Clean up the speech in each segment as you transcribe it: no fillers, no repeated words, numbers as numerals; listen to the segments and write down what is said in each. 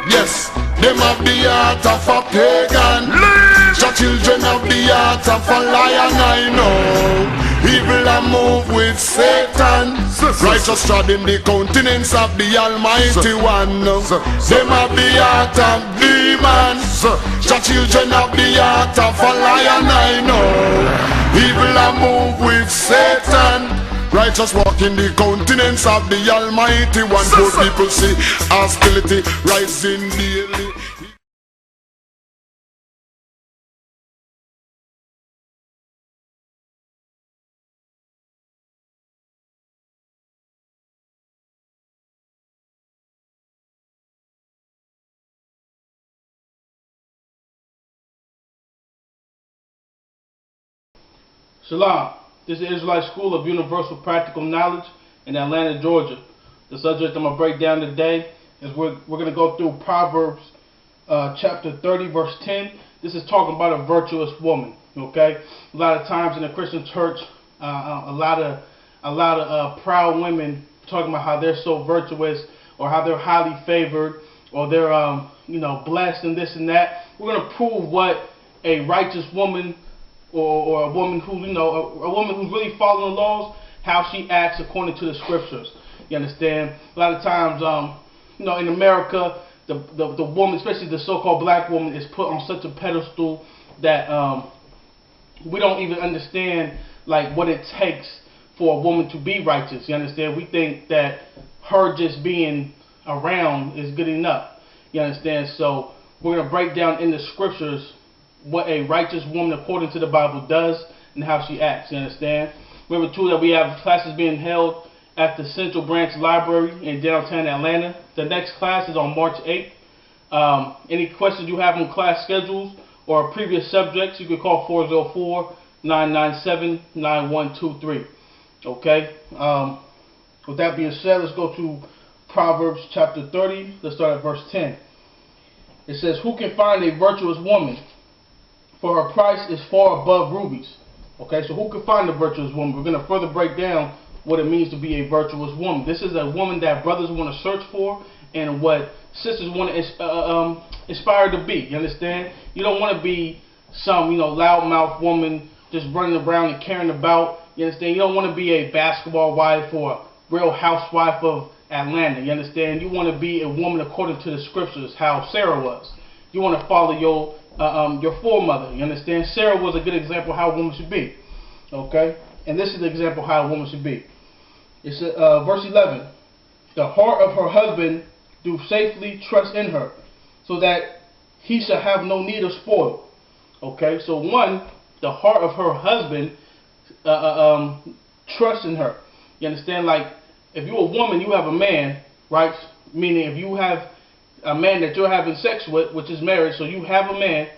Yes, them have the heart of a pagan. The children have the heart of a lion, I know. Evil a move with Satan. Righteous trod in the countenance of the Almighty One. Them have the heart of demons. The children have the heart of a lion, I know. Evil a move with Satan. Righteous walk in the countenance of the Almighty One. Poor people see hostility rising daily. Shalom. This is the Israelite School of Universal Practical Knowledge in Atlanta, Georgia. The subject I'm going to break down today is we're going to go through Proverbs chapter 30, verse 10. This is talking about a virtuous woman. Okay, a lot of times in the Christian church, a lot of proud women talking about how they're so virtuous or how they're highly favored or they're blessed and this and that. We're going to prove what a righteous woman or a woman who, a woman who's really following the laws, how she acts according to the scriptures. You understand? A lot of times, in America, the woman, especially the so-called black woman, is put on such a pedestal that we don't even understand like what it takes for a woman to be righteous. You understand? We think that her just being around is good enough. You understand? So we're going to break down in the scriptures what a righteous woman according to the Bible does and how she acts. You understand? Remember too that we have classes being held at the Central Branch Library in downtown Atlanta. The next class is on March 8th. Any questions you have on class schedules or previous subjects, you can call 404-997-9123. Okay? With that being said, let's go to Proverbs chapter 30. Let's start at verse 10. It says, "Who can find a virtuous woman? For her price is far above rubies." Okay, so who can find a virtuous woman? We're going to further break down what it means to be a virtuous woman. This is a woman that brothers want to search for and what sisters want to inspire to be. You understand? You don't want to be some, loudmouth woman just running around and caring about. You understand? You don't want to be a basketball wife or a real housewife of Atlanta. You understand? You want to be a woman according to the scriptures, how Sarah was. You want to follow your foremother. You understand? Sarah was a good example of how a woman should be. Okay? And this is the example of how a woman should be. It's verse 11. "The heart of her husband do safely trust in her, so that he shall have no need of spoil." Okay? So one, the heart of her husband trust in her. You understand? Like, if you're a woman, you have a man, right? Meaning if you have a man that you're having sex with, which is marriage, so you have a man,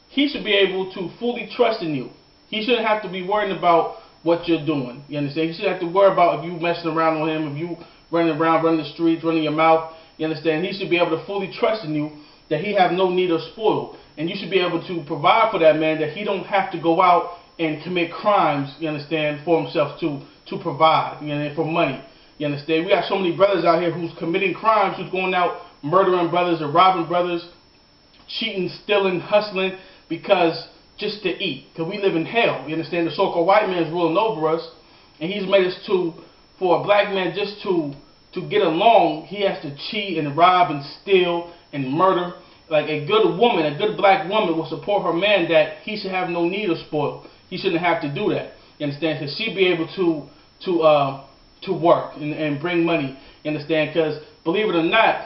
he should be able to fully trust in you. He shouldn't have to be worrying about what you're doing. You understand? He shouldn't have to worry about if you messing around with him, if you running around, running the streets, running your mouth. You understand? He should be able to fully trust in you, that he have no need of spoil. And you should be able to provide for that man, that he don't have to go out and commit crimes, you understand, for himself to provide, for money. You understand? We got so many brothers out here who's committing crimes, who's going out murdering brothers or robbing brothers, cheating, stealing, hustling, because just to eat. Because we live in hell. You understand? The so-called white man is ruling over us, and he's made us for a black man just to get along, he has to cheat and rob and steal and murder. Like a good woman, a good black woman will support her man, that he should have no need of spoil. He shouldn't have to do that. You understand? Because she'd be able to work and bring money. You understand? Because believe it or not,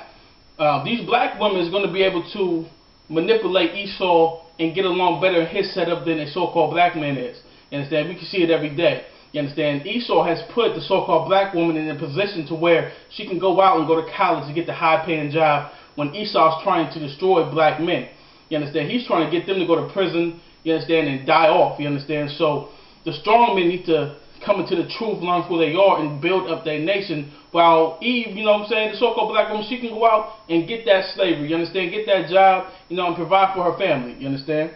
these black women is going to be able to manipulate Esau and get along better in his setup than a so-called black man is. You understand? We can see it every day. You understand? Esau has put the so-called black woman in a position to where she can go out and go to college and get the high-paying job, when Esau's trying to destroy black men. You understand? He's trying to get them to go to prison, you understand, and die off. You understand? So the strong men need to come into the truth, learn who they are, and build up their nation. While Eve, the so-called black woman, she can go out and get that slavery, you understand, get that job, and provide for her family, you understand.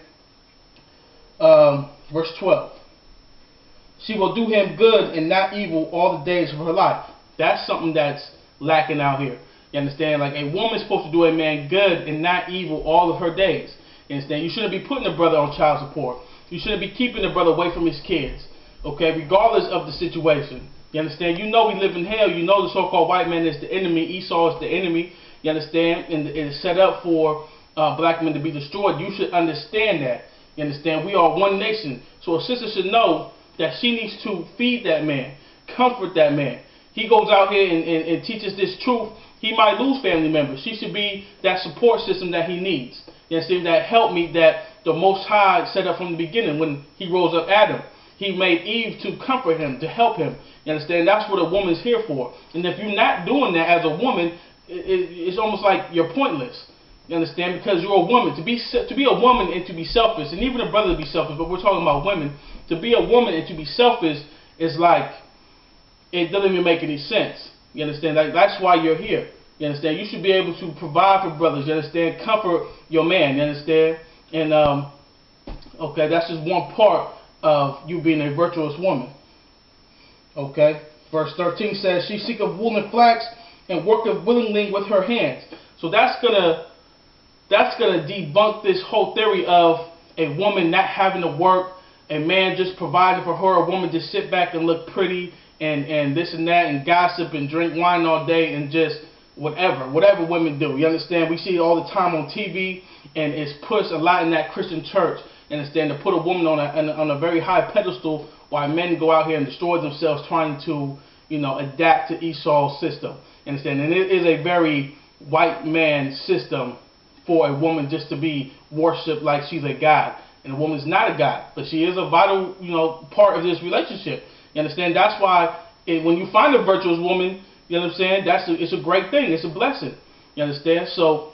Verse 12. "She will do him good and not evil all the days of her life." That's something that's lacking out here. You understand? Like, a woman's supposed to do a man good and not evil all of her days. You understand? You shouldn't be putting a brother on child support. You shouldn't be keeping the brother away from his kids. Okay, regardless of the situation. You understand? You know we live in hell. You know the so-called white man is the enemy. Esau is the enemy. You understand? And it is set up for black men to be destroyed. You should understand that. You understand? We are one nation. So a sister should know that she needs to feed that man, comfort that man. He goes out here and teaches this truth. He might lose family members. She should be that support system that he needs. You understand? That help me that the Most High set up from the beginning when he rose up Adam. He made Eve to comfort him, to help him. You understand? That's what a woman's here for. And if you're not doing that as a woman, it's almost like you're pointless. You understand? Because you're a woman. To be a woman and to be selfish, and even a brother to be selfish, but we're talking about women. To be a woman and to be selfish is like, it doesn't even make any sense. You understand? That's why you're here. You understand? You should be able to provide for brothers. You understand? Comfort your man. You understand? And, okay, that's just one part of you being a virtuous woman. Okay? Verse 13 says, she seeketh wool and flax and worketh willingly with her hands. So that's gonna debunk this whole theory of a woman not having to work, a man just providing for her, a woman just sit back and look pretty and this and that and gossip and drink wine all day and just whatever women do. You understand? We see it all the time on TV, and it's pushed a lot in that Christian church. You understand? To put a woman on a very high pedestal while men go out here and destroy themselves trying to, adapt to Esau's system. You understand? And it is a very white man system for a woman just to be worshipped like she's a god. And a woman's not a god, but she is a vital, part of this relationship. You understand? That's why when you find a virtuous woman, you know what I'm saying? It's a great thing. It's a blessing. You understand? So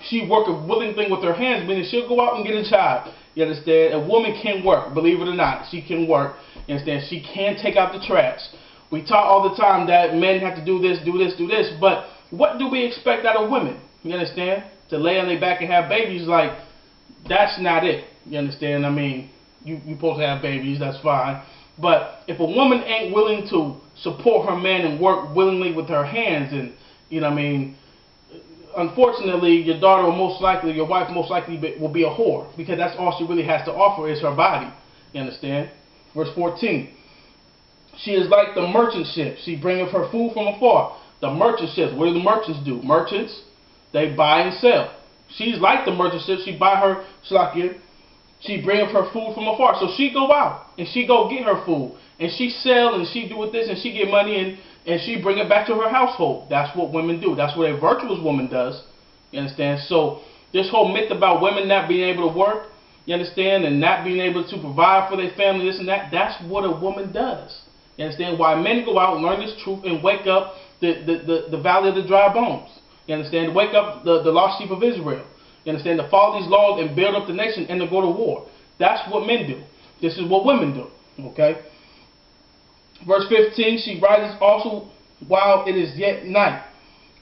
she work a willing thing with her hands, meaning she'll go out and get a job. You understand? A woman can work, believe it or not. She can work. You understand? She can take out the trash. We talk all the time that men have to do this, do this, do this, but what do we expect out of women? You understand? To lay on their back and have babies, like, that's not it. You understand? I mean, you're supposed to have babies, that's fine. But if a woman ain't willing to support her man and work willingly with her hands, and, unfortunately, your daughter will most likely, your wife most likely will be a whore, because that's all she really has to offer is her body. You understand? Verse 14. She is like the merchant ship. She bringeth her food from afar. The merchant ships. What do the merchants do? Merchants, they buy and sell. She's like the merchant ship. She buy her shlakir. She bringeth her food from afar. So she go out and she go get her food. And she sell and she do with this and she get money and she bring it back to her household. That's what women do. That's what a virtuous woman does. You understand? So this whole myth about women not being able to work, you understand, and not being able to provide for their family, this and that, that's what a woman does. You understand? Why men go out and learn this truth and wake up the valley of the dry bones. You understand? To wake up the lost sheep of Israel. You understand? To follow these laws and build up the nation and to go to war. That's what men do. This is what women do. Okay? Verse 15, she rises also while it is yet night,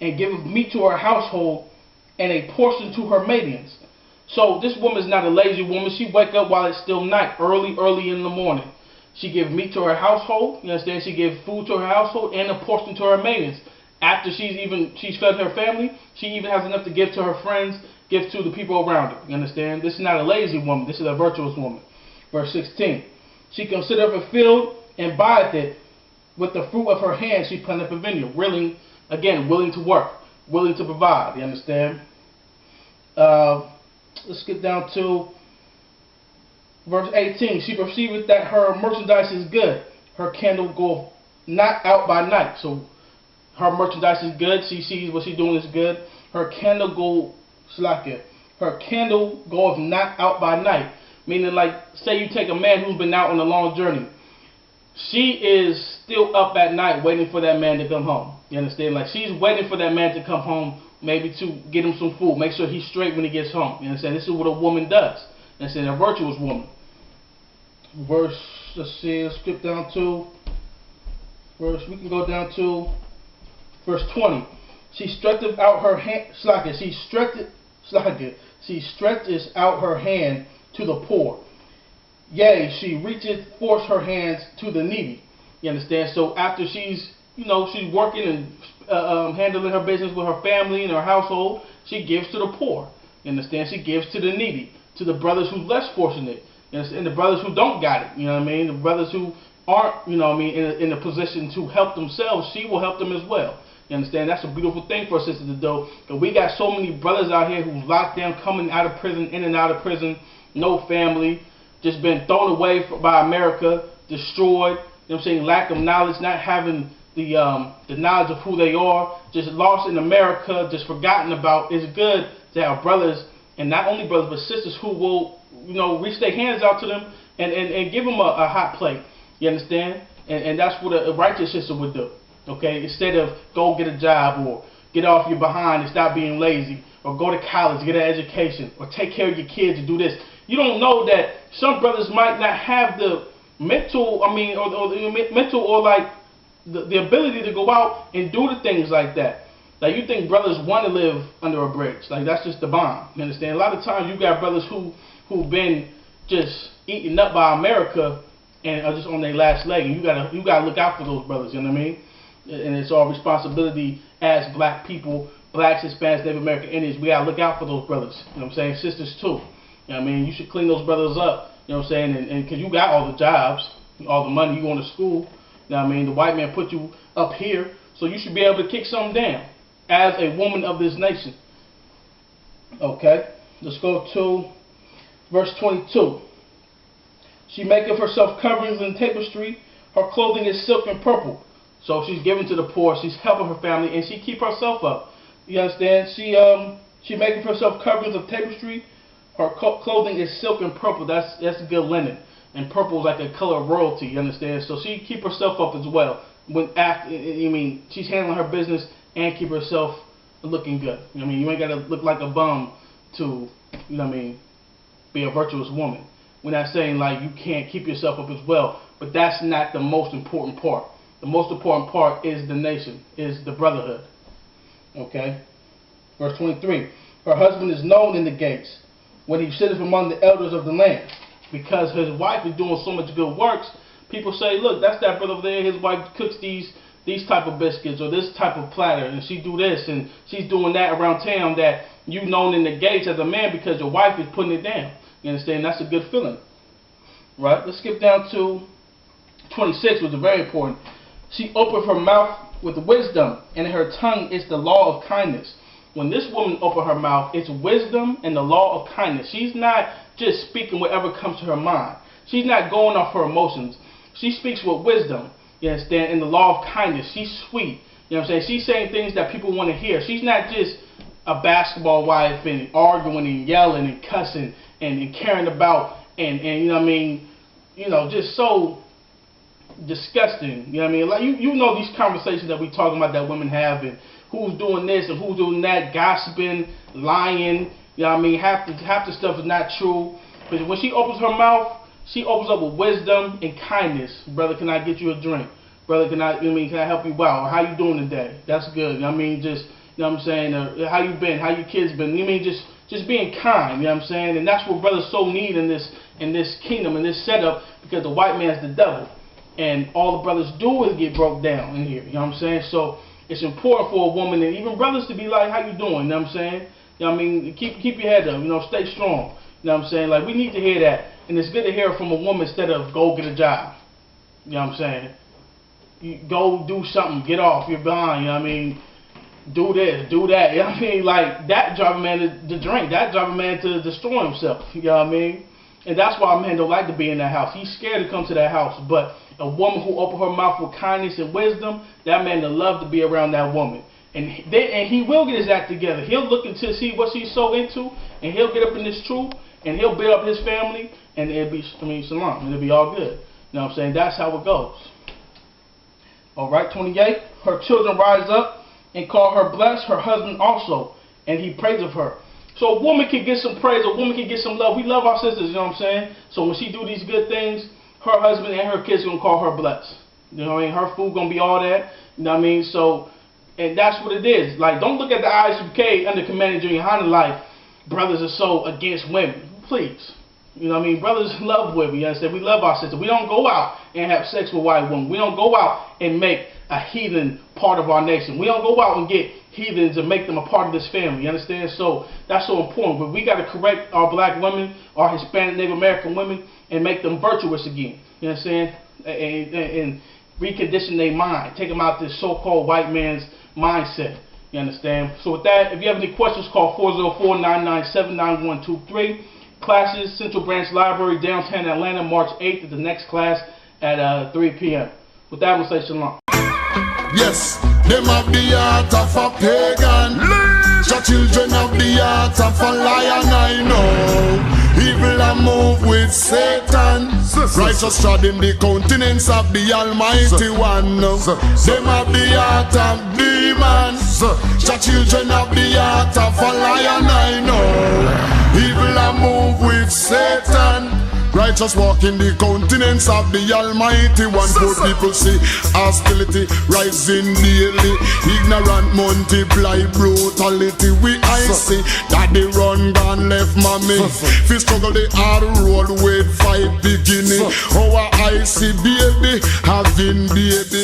and giveth meat to her household, and a portion to her maidens. So this woman is not a lazy woman. She wake up while it's still night, early in the morning. She give meat to her household. You understand? She give food to her household and a portion to her maidens. After she's fed her family, she even has enough to give to her friends, give to the people around her. You understand? This is not a lazy woman. This is a virtuous woman. Verse 16. She considereth a field and buyeth it. With the fruit of her hand she planteth a vineyard. Willing to work, willing to provide. You understand? Let's get down to verse 18. She perceiveth that her merchandise is good. Her candle goeth not out by night. So her merchandise is good. She sees what she's doing is good. Her candle goeth not out by night. Meaning, like, say you take a man who's been out on a long journey. She is still up at night waiting for that man to come home. You understand? Like, she's waiting for that man to come home, maybe to get him some food, make sure he's straight when he gets home. You understand? This is what a woman does. You understand? A virtuous woman. Verse, let's skip down to we can go down to verse 20. She stretcheth out her hand, she stretches out her hand to the poor. Yea, she reacheth forth her hands to the needy. You understand? So after she's you know, she's working and handling her business with her family and her household, she gives to the poor. You understand? She gives to the needy, to the brothers who's less fortunate, and the brothers who don't got it. You know what I mean? The brothers who aren't, you know what I mean, in a position to help themselves, she will help them as well. You understand? That's a beautiful thing for a sister to do. And we got so many brothers out here who's locked down, coming out of prison, in and out of prison, no family, just been thrown away by America, destroyed. You know what I'm saying? Lack of knowledge, not having the knowledge of who they are, just lost in America, just forgotten about. It's good to have brothers, and not only brothers but sisters, who will, you know, reach their hands out to them and give them a hot plate. You understand? And that's what a righteous sister would do. Okay, instead of go get a job or get off your behind and stop being lazy, or go to college, get an education, or take care of your kids and do this. You don't know that some brothers might not have the mental, like the ability to go out and do the things like that. Like, you think brothers want to live under a bridge? Like, that's just the bomb. You understand? A lot of times you got brothers who've been just eaten up by America and are just on their last leg, and you gotta look out for those brothers. You know what I mean? And it's our responsibility as black people, blacks, Hispanics, Native American Indians. We gotta look out for those brothers. You know what I'm saying? Sisters too. You know what I mean? You should clean those brothers up. You know what I'm saying? And because you got all the jobs, all the money, you going to school. You know what I mean? The white man put you up here, so you should be able to kick something down as a woman of this nation. Okay, let's go to verse 22. She maketh herself coverings and tapestry. Her clothing is silk and purple. So she's giving to the poor. She's helping her family, and she keep herself up. You understand? She making herself coverings of tapestry. Her clothing is silk and purple. That's good linen, and purple is like a color of royalty. You understand? So she keep herself up as well. She's handling her business and keep herself looking good. You know what I mean? You ain't gotta look like a bum to, you know what I mean, be a virtuous woman. We're not saying like you can't keep yourself up as well, but that's not the most important part. The most important part is the nation, is the brotherhood. Okay? Verse 23. Her husband is known in the gates when he sitteth among the elders of the land. Because his wife is doing so much good works, people say, look, that's that brother over there, his wife cooks these type of biscuits or this type of platter, and she do this and she's doing that around town, that you known in the gates as a man because your wife is putting it down. You understand? That's a good feeling. Right? Let's skip down to 26, which is very important. She opened her mouth with wisdom, and in her tongue is the law of kindness. When this woman opened her mouth, it's wisdom and the law of kindness. She's not just speaking whatever comes to her mind. She's not going off her emotions. She speaks with wisdom, you understand, and the law of kindness. She's sweet. You know what I'm saying? She's saying things that people want to hear. She's not just a basketball wife and arguing and yelling and cussing and caring about and you know what I mean, you know, just so disgusting. You know what I mean? Like you know these conversations that we talking about that women have, and who's doing this and who's doing that, gossiping, lying. You know what I mean? Half the stuff is not true. But when she opens her mouth, she opens up with wisdom and kindness. Brother, can I get you a drink? Brother, can I help you out? Or how you doing today? That's good. You know what I mean? Just, you know what I'm saying? How you been? How your kids been? You know what I mean? Just being kind. You know what I'm saying? And that's what brothers so need in this kingdom, in this setup, because the white man's the devil. And all the brothers do is get broke down in here. You know what I'm saying? So it's important for a woman and even brothers to be like, how you doing? You know what I'm saying? You know what I mean? Keep your head up. You know, stay strong. You know what I'm saying? Like, we need to hear that. And it's good to hear it from a woman instead of go get a job. You know what I'm saying? You go do something. Get off. You're behind. You know what I mean? Do this. Do that. You know what I mean? Like, that drive a man to drink. That drive a man to destroy himself. You know what I mean? And that's why a man don't like to be in that house. He's scared to come to that house. But a woman who open her mouth with kindness and wisdom, that man will love to be around that woman. And he will get his act together. He'll look into see what she's so into, and he'll get up in this truth, and he'll build up his family, and it'll be, shalom, it'll be all good. You know what I'm saying? That's how it goes. All right, 28. Her children rise up and call her blessed, her husband also, and he prays of her. So a woman can get some praise, a woman can get some love. We love our sisters, you know what I'm saying? So when she do these good things, her husband and her kids gonna call her blessed. You know what I mean? Her food gonna be all that. You know what I mean? So, and that's what it is. Like, don't look at the I.S.U.P.K under Commanding Yahanna like brothers are so against women. Please. You know what I mean? Brothers love women, you understand? We love our sisters. We don't go out and have sex with white women. We don't go out and make a heathen part of our nation. We don't go out and get heathens and make them a part of this family, you understand? So that's so important. But we got to correct our black women, our Hispanic Native American women, and make them virtuous again, you understand? And recondition their mind. Take them out this so-called white man's mindset, you understand? So with that, if you have any questions, call 404-997-9123. Classes, Central Branch Library, downtown Atlanta, March 8th, is the next class at 3 p.m. With that, I'm going to say shalom. Yes, them have the heart of a pagan. The children have the heart of a lion, I know. Evil a move with Satan. Righteous trod in the countenance of the Almighty One. Them have the heart of demons. The children have the heart of a lion, I know. Evil a move with Satan. Righteous walk in the countenance of the Almighty One. Poor people see hostility rising daily. Ignorant multiply brutality. I see that they run gone left mommy. Fi struggle the hard road with fight beginning. Our I see baby having baby.